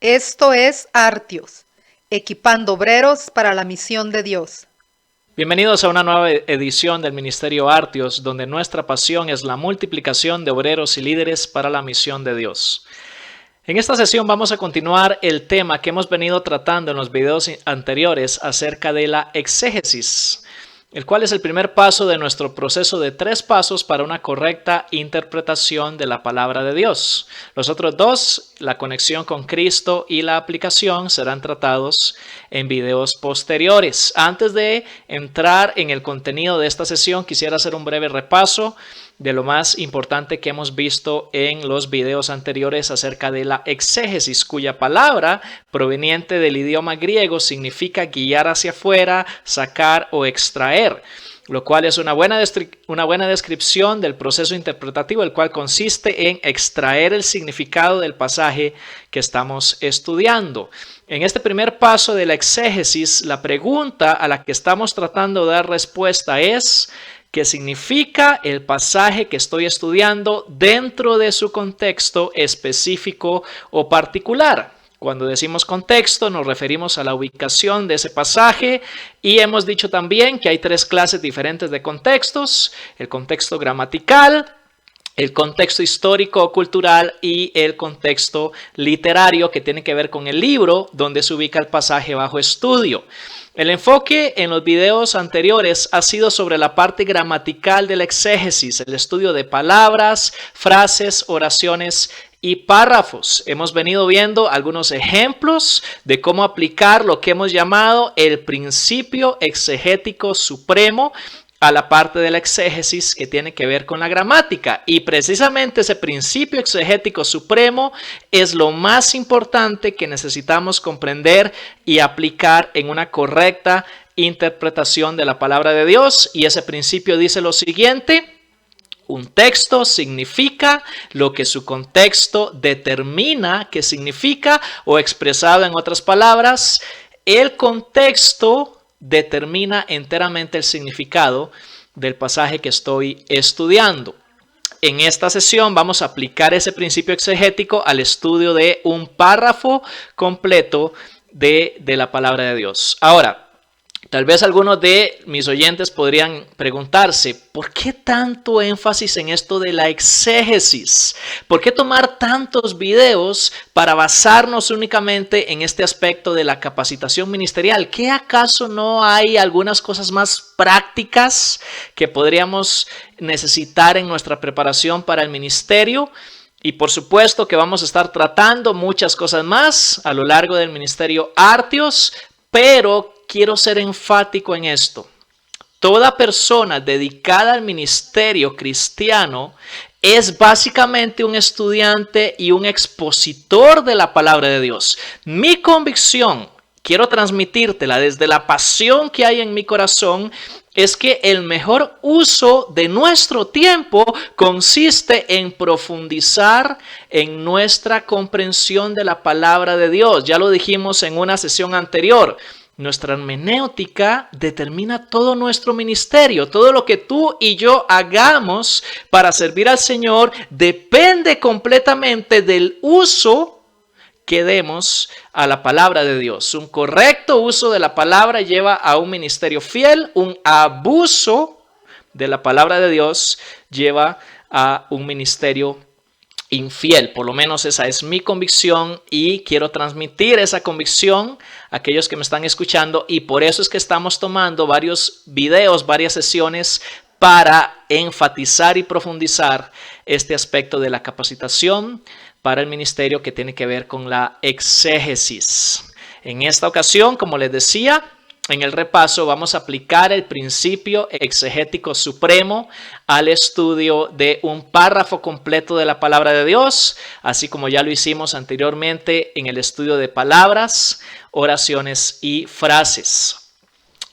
Esto es Artios, equipando obreros para la misión de Dios. Bienvenidos a una nueva edición del Ministerio Artios, donde nuestra pasión es la multiplicación de obreros y líderes para la misión de Dios. En esta sesión vamos a continuar el tema que hemos venido tratando en los videos anteriores acerca de la exégesis, el cual es el primer paso de nuestro proceso de 3 pasos para una correcta interpretación de la palabra de Dios. Los otros 2, la conexión con Cristo y la aplicación, serán tratados en videos posteriores. Antes de entrar en el contenido de esta sesión, quisiera hacer un breve repaso de lo más importante que hemos visto en los videos anteriores acerca de la exégesis, cuya palabra proveniente del idioma griego significa guiar hacia afuera, sacar o extraer, lo cual es una buena descripción del proceso interpretativo, el cual consiste en extraer el significado del pasaje que estamos estudiando. En este primer paso de la exégesis, la pregunta a la que estamos tratando de dar respuesta es: ¿qué significa el pasaje que estoy estudiando dentro de su contexto específico o particular? Cuando decimos contexto, nos referimos a la ubicación de ese pasaje, y hemos dicho también que hay 3 clases diferentes de contextos: el contexto gramatical, el contexto histórico o cultural y el contexto literario, que tiene que ver con el libro donde se ubica el pasaje bajo estudio. El enfoque en los videos anteriores ha sido sobre la parte gramatical de la exégesis, el estudio de palabras, frases, oraciones y párrafos. Hemos venido viendo algunos ejemplos de cómo aplicar lo que hemos llamado el principio exegético supremo a la parte de la exégesis que tiene que ver con la gramática. Y precisamente ese principio exegético supremo es lo más importante que necesitamos comprender y aplicar en una correcta interpretación de la palabra de Dios. Y ese principio dice lo siguiente: un texto significa lo que su contexto determina que significa, o expresado en otras palabras, el contexto determina enteramente el significado del pasaje que estoy estudiando. En esta sesión vamos a aplicar ese principio exegético al estudio de un párrafo completo de la palabra de Dios. Ahora, tal vez algunos de mis oyentes podrían preguntarse: ¿por qué tanto énfasis en esto de la exégesis? ¿Por qué tomar tantos videos para basarnos únicamente en este aspecto de la capacitación ministerial? ¿Qué acaso no hay algunas cosas más prácticas que podríamos necesitar en nuestra preparación para el ministerio? Y por supuesto que vamos a estar tratando muchas cosas más a lo largo del Ministerio Artios, pero quiero ser enfático en esto: toda persona dedicada al ministerio cristiano es básicamente un estudiante y un expositor de la palabra de Dios. Mi convicción, quiero transmitírtela desde la pasión que hay en mi corazón, es que el mejor uso de nuestro tiempo consiste en profundizar en nuestra comprensión de la palabra de Dios. Ya lo dijimos en una sesión anterior. Nuestra hermenéutica determina todo nuestro ministerio. Todo lo que tú y yo hagamos para servir al Señor depende completamente del uso que demos a la palabra de Dios. Un correcto uso de la palabra lleva a un ministerio fiel. Un abuso de la palabra de Dios lleva a un ministerio infiel. Por lo menos esa es mi convicción, y quiero transmitir esa convicción a aquellos que me están escuchando, y por eso es que estamos tomando varios videos, varias sesiones para enfatizar y profundizar este aspecto de la capacitación para el ministerio que tiene que ver con la exégesis. En esta ocasión, como les decía, en el repaso vamos a aplicar el principio exegético supremo al estudio de un párrafo completo de la palabra de Dios, así como ya lo hicimos anteriormente en el estudio de palabras, oraciones y frases.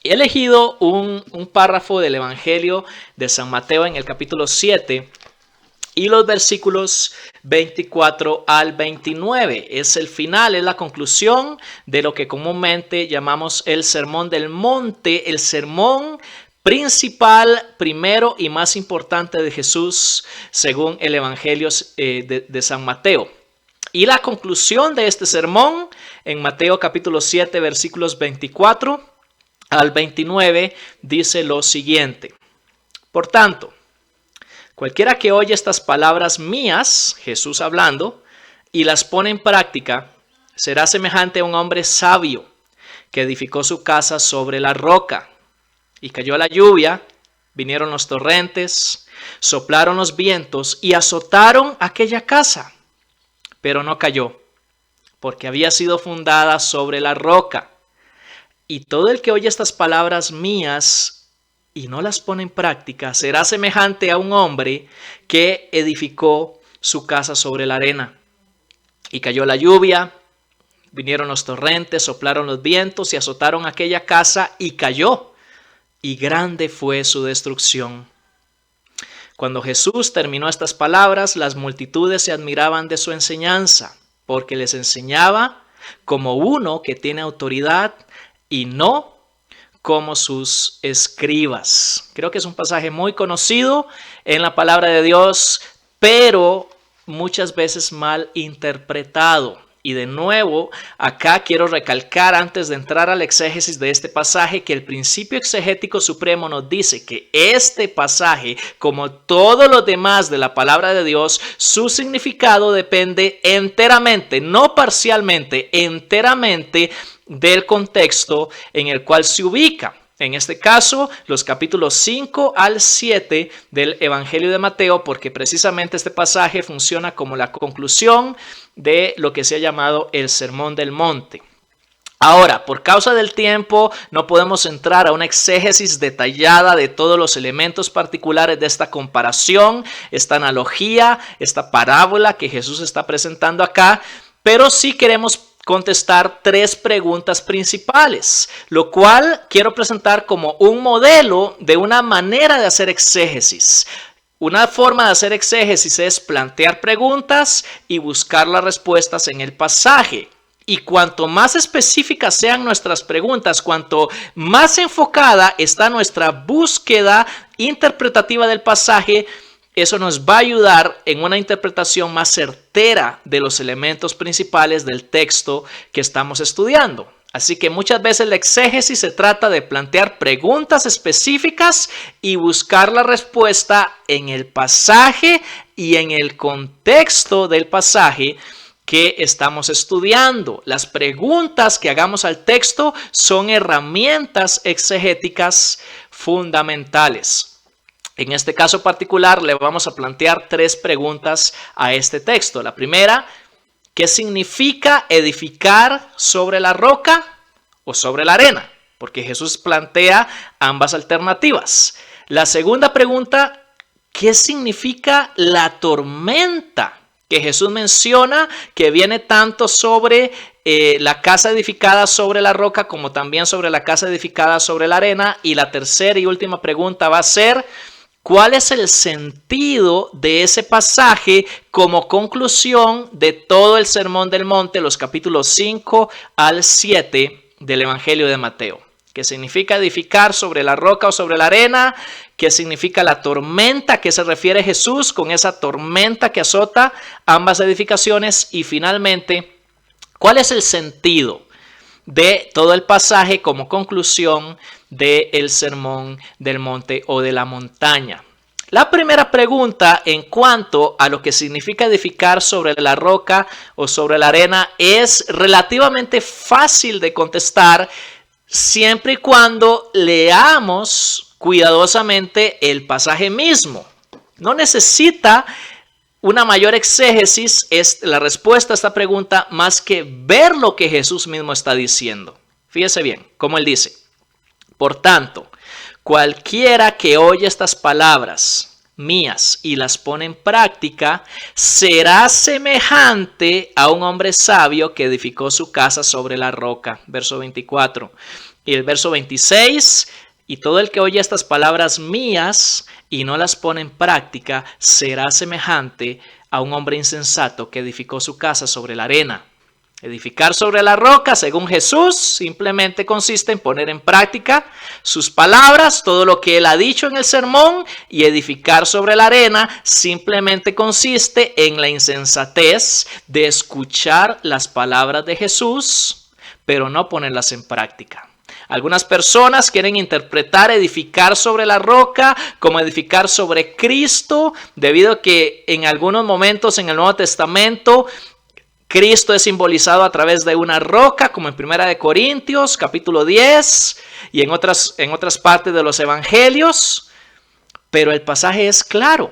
He elegido un párrafo del Evangelio de San Mateo en el capítulo 7 y los versículos 24 al 29. Es el final, es la conclusión de lo que comúnmente llamamos el Sermón del Monte, el sermón principal, primero y más importante de Jesús según el Evangelio de San Mateo. Y la conclusión de este sermón en Mateo capítulo 7 versículos 24 al 29 dice lo siguiente. Por tanto, cualquiera que oye estas palabras mías, Jesús hablando, y las pone en práctica, será semejante a un hombre sabio que edificó su casa sobre la roca. Y cayó la lluvia, vinieron los torrentes, soplaron los vientos y azotaron aquella casa. Pero no cayó, porque había sido fundada sobre la roca. Y todo el que oye estas palabras mías y no las pone en práctica, será semejante a un hombre que edificó su casa sobre la arena. Y cayó la lluvia, vinieron los torrentes, soplaron los vientos y azotaron aquella casa y cayó. Y grande fue su destrucción. Cuando Jesús terminó estas palabras, las multitudes se admiraban de su enseñanza, porque les enseñaba como uno que tiene autoridad y no como sus escribas. Creo que es un pasaje muy conocido en la palabra de Dios, pero muchas veces mal interpretado. Y de nuevo, acá quiero recalcar antes de entrar al exégesis de este pasaje que el principio exegético supremo nos dice que este pasaje, como todos los demás de la palabra de Dios, su significado depende enteramente, no parcialmente, enteramente del contexto en el cual se ubica. En este caso, los capítulos 5 al 7 del Evangelio de Mateo, porque precisamente este pasaje funciona como la conclusión de lo que se ha llamado el Sermón del Monte. Ahora, por causa del tiempo, no podemos entrar a una exégesis detallada de todos los elementos particulares de esta comparación, esta analogía, esta parábola que Jesús está presentando acá, pero sí queremos contestar 3 preguntas principales, lo cual quiero presentar como un modelo de una manera de hacer exégesis. Una forma de hacer exégesis es plantear preguntas y buscar las respuestas en el pasaje. Y cuanto más específicas sean nuestras preguntas, cuanto más enfocada está nuestra búsqueda interpretativa del pasaje, eso nos va a ayudar en una interpretación más certera de los elementos principales del texto que estamos estudiando. Así que muchas veces la exégesis se trata de plantear preguntas específicas y buscar la respuesta en el pasaje y en el contexto del pasaje que estamos estudiando. Las preguntas que hagamos al texto son herramientas exegéticas fundamentales. En este caso particular le vamos a plantear 3 preguntas a este texto. La primera, ¿qué significa edificar sobre la roca o sobre la arena? Porque Jesús plantea ambas alternativas. La segunda pregunta, ¿qué significa la tormenta? Que Jesús menciona que viene tanto sobre la casa edificada sobre la roca como también sobre la casa edificada sobre la arena. Y la tercera y última pregunta va a ser, ¿cuál es el sentido de ese pasaje como conclusión de todo el Sermón del Monte, los capítulos 5 al 7 del Evangelio de Mateo? ¿Qué significa edificar sobre la roca o sobre la arena? ¿Qué significa la tormenta a que se refiere Jesús con esa tormenta que azota ambas edificaciones? Y finalmente, ¿cuál es el sentido de todo el pasaje como conclusión del Sermón del Monte o de la montaña? La primera pregunta en cuanto a lo que significa edificar sobre la roca o sobre la arena es relativamente fácil de contestar siempre y cuando leamos cuidadosamente el pasaje mismo. No necesita una mayor exégesis, es la respuesta a esta pregunta, más que ver lo que Jesús mismo está diciendo. Fíjese bien, como él dice. Por tanto, cualquiera que oye estas palabras mías y las pone en práctica, será semejante a un hombre sabio que edificó su casa sobre la roca. Verso 24. Y el verso 26, y todo el que oye estas palabras mías y no las pone en práctica, será semejante a un hombre insensato que edificó su casa sobre la arena. Edificar sobre la roca, según Jesús, simplemente consiste en poner en práctica sus palabras, todo lo que él ha dicho en el sermón, y edificar sobre la arena simplemente consiste en la insensatez de escuchar las palabras de Jesús, pero no ponerlas en práctica. Algunas personas quieren interpretar edificar sobre la roca como edificar sobre Cristo, debido a que en algunos momentos en el Nuevo Testamento Cristo es simbolizado a través de una roca, como en 1 Corintios capítulo 10 y en otras partes de los evangelios. Pero el pasaje es claro.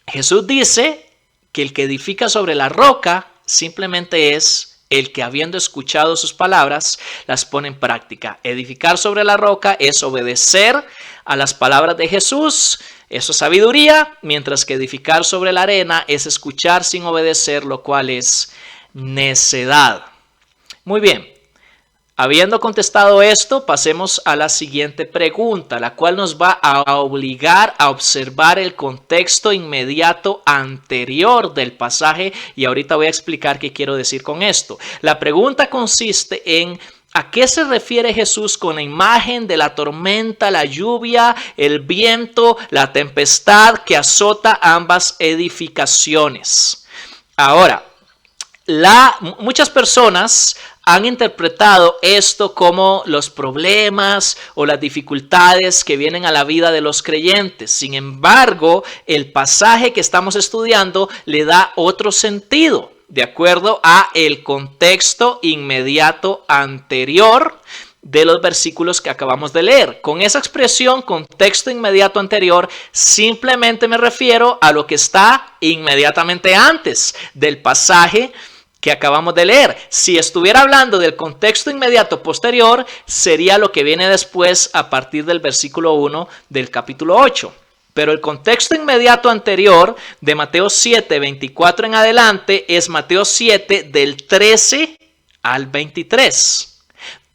Jesús dice que el que edifica sobre la roca simplemente es el que, habiendo escuchado sus palabras, las pone en práctica. Edificar sobre la roca es obedecer a las palabras de Jesús. Eso es sabiduría, mientras que edificar sobre la arena es escuchar sin obedecer, lo cual es necedad. Muy bien, habiendo contestado esto, pasemos a la siguiente pregunta, la cual nos va a obligar a observar el contexto inmediato anterior del pasaje, y ahorita voy a explicar qué quiero decir con esto. La pregunta consiste en: ¿a qué se refiere Jesús con la imagen de la tormenta, la lluvia, el viento, la tempestad que azota ambas edificaciones? Ahora, muchas personas han interpretado esto como los problemas o las dificultades que vienen a la vida de los creyentes. Sin embargo, el pasaje que estamos estudiando le da otro sentido, de acuerdo a el contexto inmediato anterior de los versículos que acabamos de leer. Con esa expresión, contexto inmediato anterior, simplemente me refiero a lo que está inmediatamente antes del pasaje que acabamos de leer. Si estuviera hablando del contexto inmediato posterior, sería lo que viene después a partir del versículo 1 del capítulo 8. Pero el contexto inmediato anterior de Mateo 7, 24 en adelante es Mateo 7 del 13 al 23,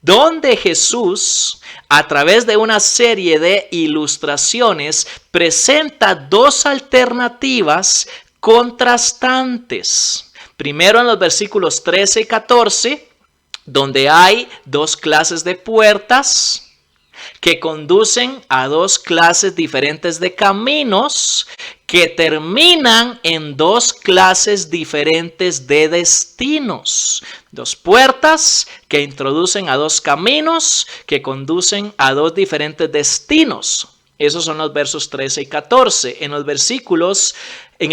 donde Jesús, a través de una serie de ilustraciones, presenta dos alternativas contrastantes. Primero en los versículos 13 y 14, donde hay dos clases de puertas que conducen a dos clases diferentes de caminos que terminan en dos clases diferentes de destinos. Dos puertas que introducen a dos caminos que conducen a dos diferentes destinos. Esos son los versos 13 y 14. En el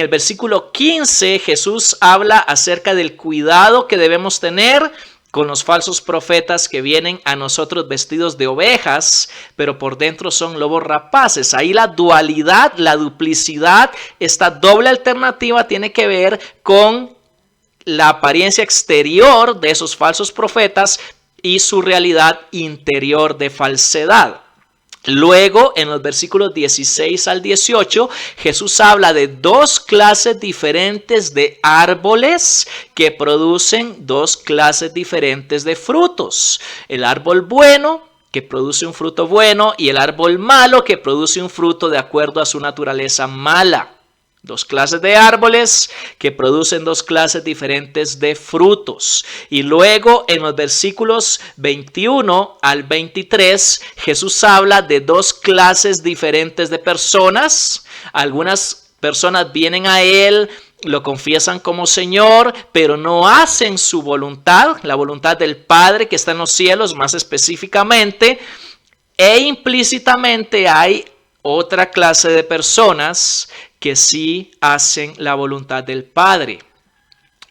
versículo 15, Jesús habla acerca del cuidado que debemos tener con los falsos profetas que vienen a nosotros vestidos de ovejas, pero por dentro son lobos rapaces. Ahí la dualidad, la duplicidad, esta doble alternativa tiene que ver con la apariencia exterior de esos falsos profetas y su realidad interior de falsedad. Luego, en los versículos 16 al 18, Jesús habla de dos clases diferentes de árboles que producen dos clases diferentes de frutos. El árbol bueno, que produce un fruto bueno, y el árbol malo, que produce un fruto de acuerdo a su naturaleza mala. Dos clases de árboles que producen dos clases diferentes de frutos. Y luego en los versículos 21 al 23, Jesús habla de dos clases diferentes de personas. Algunas personas vienen a Él, lo confiesan como Señor, pero no hacen su voluntad, la voluntad del Padre que está en los cielos más específicamente. E implícitamente hay otra clase de personas que sí hacen la voluntad del Padre.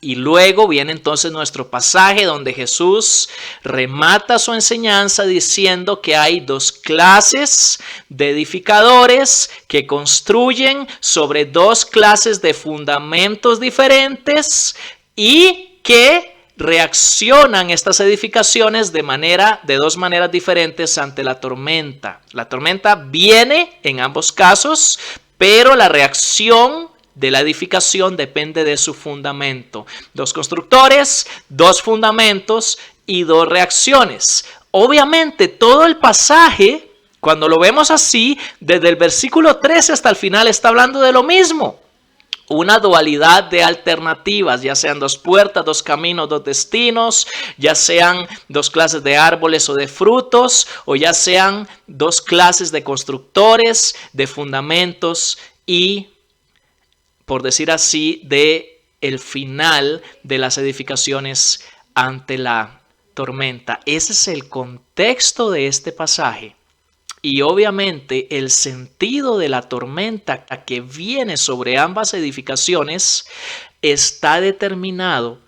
Y luego viene entonces nuestro pasaje donde Jesús remata su enseñanza diciendo que hay dos clases de edificadores que construyen sobre dos clases de fundamentos diferentes y que reaccionan estas edificaciones de dos maneras diferentes ante la tormenta. La tormenta viene en ambos casos, pero la reacción de la edificación depende de su fundamento. Dos constructores, dos fundamentos y dos reacciones. Obviamente todo el pasaje, cuando lo vemos así, desde el versículo 13 hasta el final está hablando de lo mismo. una dualidad de alternativas, ya sean dos puertas, dos caminos, dos destinos, ya sean dos clases de árboles o de frutos, o ya sean dos clases de constructores, de fundamentos y, por decir así, de el final de las edificaciones ante la tormenta. Ese es el contexto de este pasaje. Y obviamente el sentido de la tormenta que viene sobre ambas edificaciones está determinado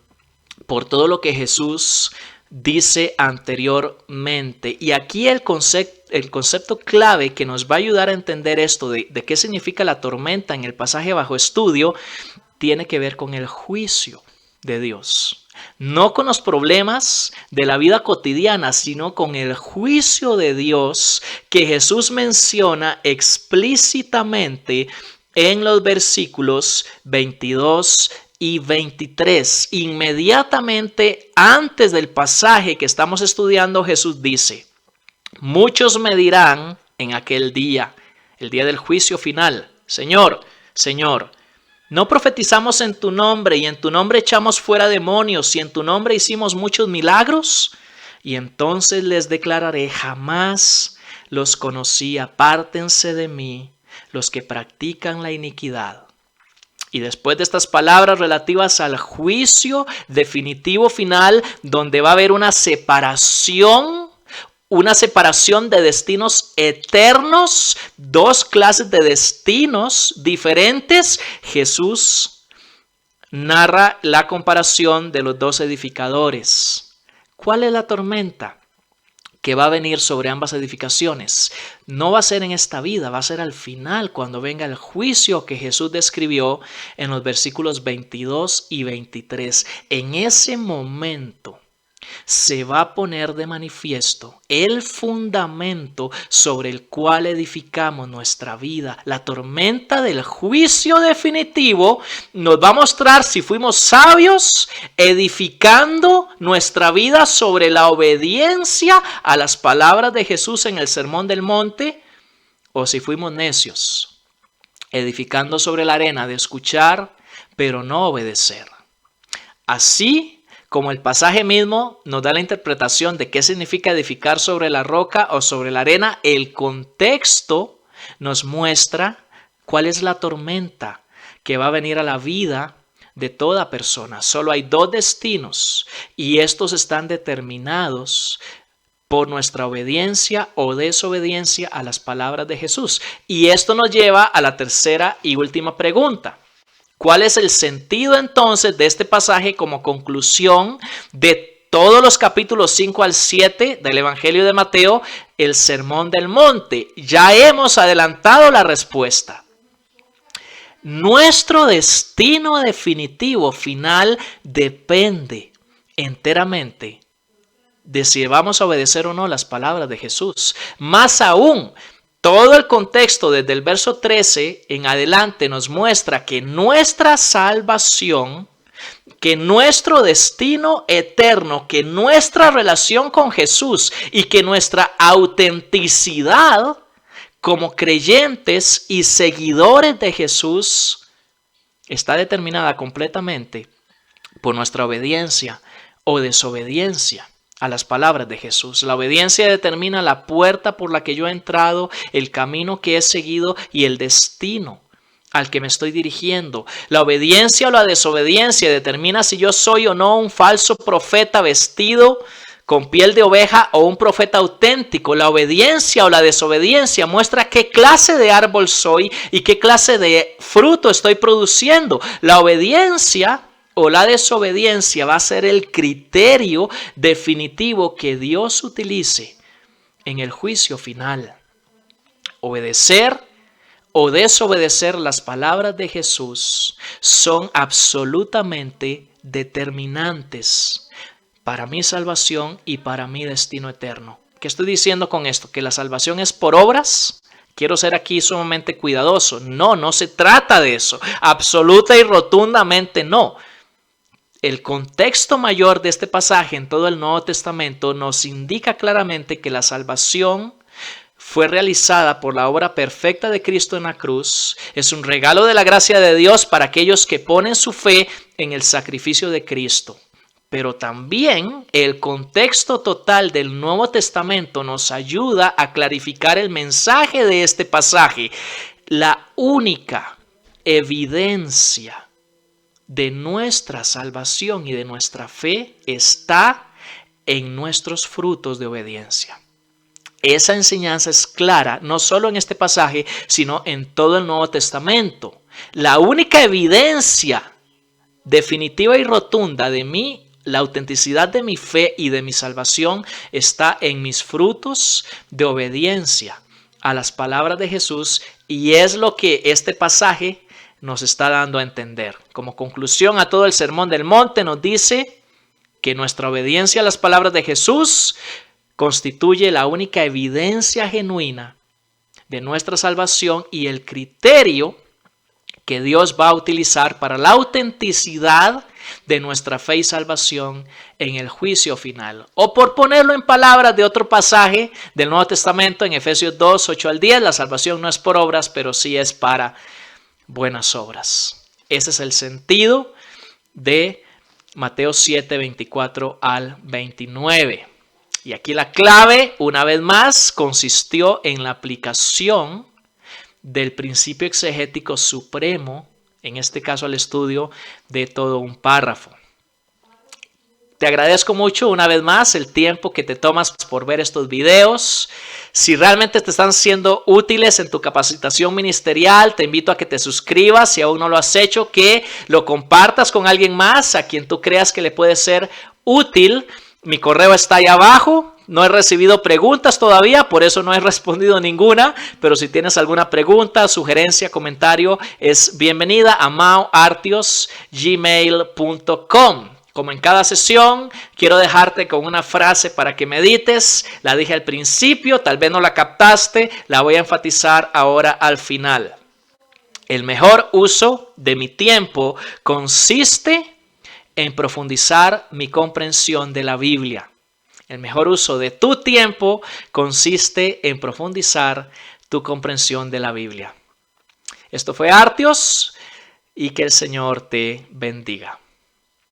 por todo lo que Jesús dice anteriormente. Y aquí el concepto clave que nos va a ayudar a entender esto de qué significa la tormenta en el pasaje bajo estudio tiene que ver con el juicio de Dios. No con los problemas de la vida cotidiana, sino con el juicio de Dios que Jesús menciona explícitamente en los versículos 22 y 23. Inmediatamente antes del pasaje que estamos estudiando, Jesús dice: muchos me dirán en aquel día, el día del juicio final, Señor, Señor, ¿no profetizamos en tu nombre y en tu nombre echamos fuera demonios y en tu nombre hicimos muchos milagros? Y entonces les declararé: jamás los conocí, apártense de mí los que practican la iniquidad. Y después de estas palabras relativas al juicio definitivo final, donde va a haber una separación de destinos eternos, dos clases de destinos diferentes, Jesús narra la comparación de los dos edificadores. ¿Cuál es la tormenta que va a venir sobre ambas edificaciones? No va a ser en esta vida, va a ser al final, cuando venga el juicio que Jesús describió en los versículos 22 y 23. En ese momento se va a poner de manifiesto el fundamento sobre el cual edificamos nuestra vida. La tormenta del juicio definitivo nos va a mostrar si fuimos sabios edificando nuestra vida sobre la obediencia a las palabras de Jesús en el Sermón del Monte, o si fuimos necios edificando sobre la arena de escuchar pero no obedecer. Así como el pasaje mismo nos da la interpretación de qué significa edificar sobre la roca o sobre la arena, el contexto nos muestra cuál es la tormenta que va a venir a la vida de toda persona. Solo hay dos destinos y estos están determinados por nuestra obediencia o desobediencia a las palabras de Jesús. Y esto nos lleva a la tercera y última pregunta. ¿Cuál es el sentido entonces de este pasaje como conclusión de todos los capítulos 5 al 7 del Evangelio de Mateo, el Sermón del Monte? Ya hemos adelantado la respuesta. Nuestro destino definitivo, final, depende enteramente de si vamos a obedecer o no las palabras de Jesús. Más aún, todo el contexto desde el verso 13 en adelante nos muestra que nuestra salvación, que nuestro destino eterno, que nuestra relación con Jesús y que nuestra autenticidad como creyentes y seguidores de Jesús está determinada completamente por nuestra obediencia o desobediencia a las palabras de Jesús. La obediencia determina la puerta por la que yo he entrado, el camino que he seguido y el destino al que me estoy dirigiendo. La obediencia o la desobediencia determina si yo soy o no un falso profeta vestido con piel de oveja o un profeta auténtico. La obediencia o la desobediencia muestra qué clase de árbol soy y qué clase de fruto estoy produciendo. La obediencia o la desobediencia va a ser el criterio definitivo que Dios utilice en el juicio final. Obedecer o desobedecer las palabras de Jesús son absolutamente determinantes para mi salvación y para mi destino eterno. ¿Qué estoy diciendo con esto? ¿Que la salvación es por obras? Quiero ser aquí sumamente cuidadoso. No se trata de eso. Absoluta y rotundamente no. El contexto mayor de este pasaje en todo el Nuevo Testamento nos indica claramente que la salvación fue realizada por la obra perfecta de Cristo en la cruz. Es un regalo de la gracia de Dios para aquellos que ponen su fe en el sacrificio de Cristo. Pero también el contexto total del Nuevo Testamento nos ayuda a clarificar el mensaje de este pasaje. La única evidencia de nuestra salvación y de nuestra fe está en nuestros frutos de obediencia. Esa enseñanza es clara, no solo en este pasaje, sino en todo el Nuevo Testamento. La única evidencia definitiva y rotunda de la autenticidad de mi fe y de mi salvación está en mis frutos de obediencia a las palabras de Jesús, y es lo que este pasaje nos está dando a entender. Como conclusión a todo el Sermón del Monte, nos dice que nuestra obediencia a las palabras de Jesús constituye la única evidencia genuina de nuestra salvación y el criterio que Dios va a utilizar para la autenticidad de nuestra fe y salvación en el juicio final. O por ponerlo en palabras de otro pasaje del Nuevo Testamento, en Efesios 2, 8 al 10, la salvación no es por obras, pero sí es para buenas obras. Ese es el sentido de Mateo 7, 24 al 29. Y aquí la clave, una vez más, consistió en la aplicación del principio exegético supremo, en este caso al estudio de todo un párrafo. Te agradezco mucho una vez más el tiempo que te tomas por ver estos videos. Si realmente te están siendo útiles en tu capacitación ministerial, te invito a que te suscribas. Si aún no lo has hecho, que lo compartas con alguien más a quien tú creas que le puede ser útil. Mi correo está ahí abajo. No he recibido preguntas todavía, por eso no he respondido ninguna, pero si tienes alguna pregunta, sugerencia, comentario, es bienvenida a mauartios@gmail.com. Como en cada sesión, quiero dejarte con una frase para que medites. La dije al principio, tal vez no la captaste, la voy a enfatizar ahora al final. El mejor uso de mi tiempo consiste en profundizar mi comprensión de la Biblia. El mejor uso de tu tiempo consiste en profundizar tu comprensión de la Biblia. Esto fue Artios y que el Señor te bendiga.